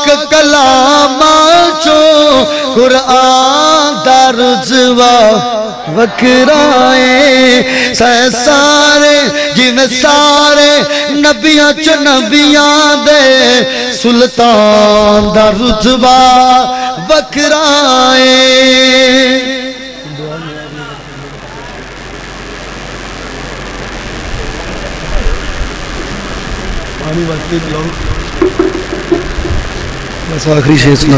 پاک کلام چو قرآن دا رضوا وکرائے سارے جن سارے نبیاں چو نبیاں دے سلطان دا رضوا وکرائے بس آخری شیئر سنا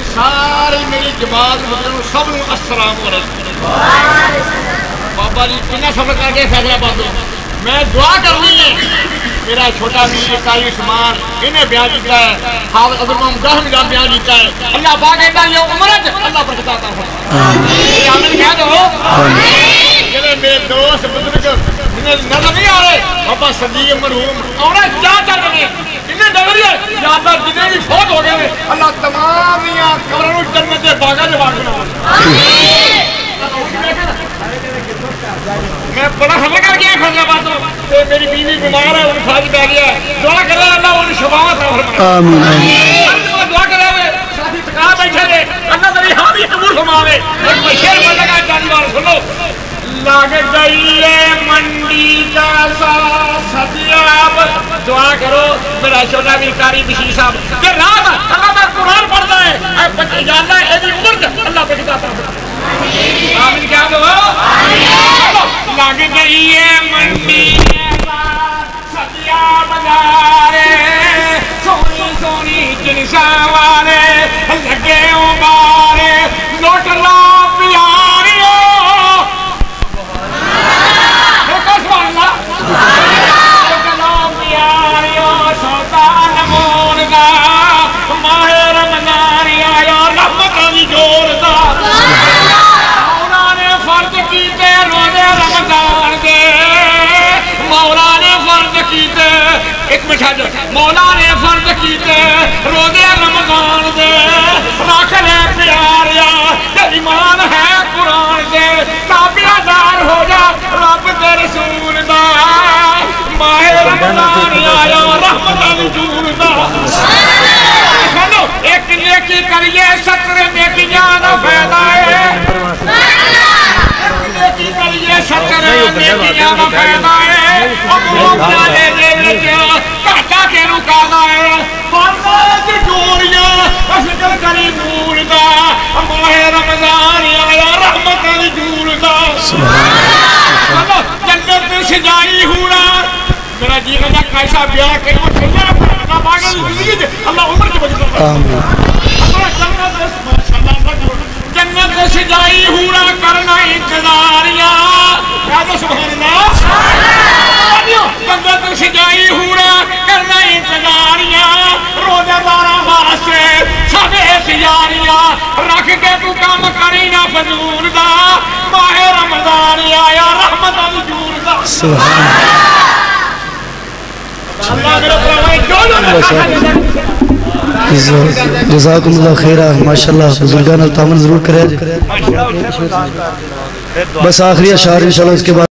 ساری میری جماعت سب السلام علیکم بابا جی کتنا سفر کر کے فیصلہ بات ہو میں دعا کرنی ہے میرا چھوٹا بھی قاری عثمان انہیں بیان کیتا ہے حافظ عظم امداہ میرا بیان کیتا ہے اللہ پاک کہتا ہے یہ عمرت اللہ برکت عطا فرمائے آمین کہہ دو جنہیں میرے دوست بزرگ انہیں نظر نہیں آ رہے بابا صدیق مرحوم اور کیا چل رہے انہیں ڈر رہی ہے یا اللہ جتنے بھی فوت ہو گئے اللہ تمام یہاں قبروں جنت سے باغا جواب بنا میں بڑا حملہ کر گیا فیصلہ بات ہوں میری بیوی بیمار ہے انہیں فاضی پہ گیا ہے دعا کر رہے ہیں اللہ انہیں شفاعت فرمائے آمین دعا کر رہے ہیں ساتھی تکا بیٹھے رہے اللہ تیری حامی قبول فرمائے ایک شیر بندہ کا جانی بار سنو لگ گئی ہے منڈی کا سا صدیاب دعا کرو میرا چھوٹا بھی قاری بشیر صاحب کہ رات اللہ کا قرآن پڑھتا ہے یا اللہ ایدی عمر اللہ پہ کتاب پڑھتا ہے آمین کیا دو لگ گئی ہے منڈی کا صدیاب جارے سونی سونی جنسا والے لگے عمارے لوٹ لا پیاریوں مولا نے فرض کیتے روزے رمضان دے رکھ لے پیاریا کہ ایمان ہے قرآن دے تابعدار ہو جا رب دے رسول دا ماہ رمضان آیا رحمت وجود دا سنو ایک نیکی کریے 17 نیکیاں دا فائدہ ہے نیکی کریے 17 نیکیاں دا فائدہ ہے ابو پیالے دے رجا کاٹا کے رکانا ہے فرماز جوڑیا اشکر کری نور دا ماہ رمضان آیا رحمت وجود دا جنت سجائی ہورا میرا جی کا کیسا بیاہ کہ وہ چھوڑا اللہ پاک زندگی دے اللہ عمر کی وجہ سے جنت سجائی ہورا کرنا انتظاریاں کہہ سبحان اللہ جنت سجائی ہورا کرنا انتظاریاں روزہ دارا واسطے سب اختیاریاں رکھ کے تو کام کری نہ فضول دا ماہ رمضان آیا رحمت وجود دا سبحان جزاکم اللہ خیرہ ماشاءاللہ بزرگان التعامل ضرور کرے بس آخری اشعار انشاءاللہ اس کے بعد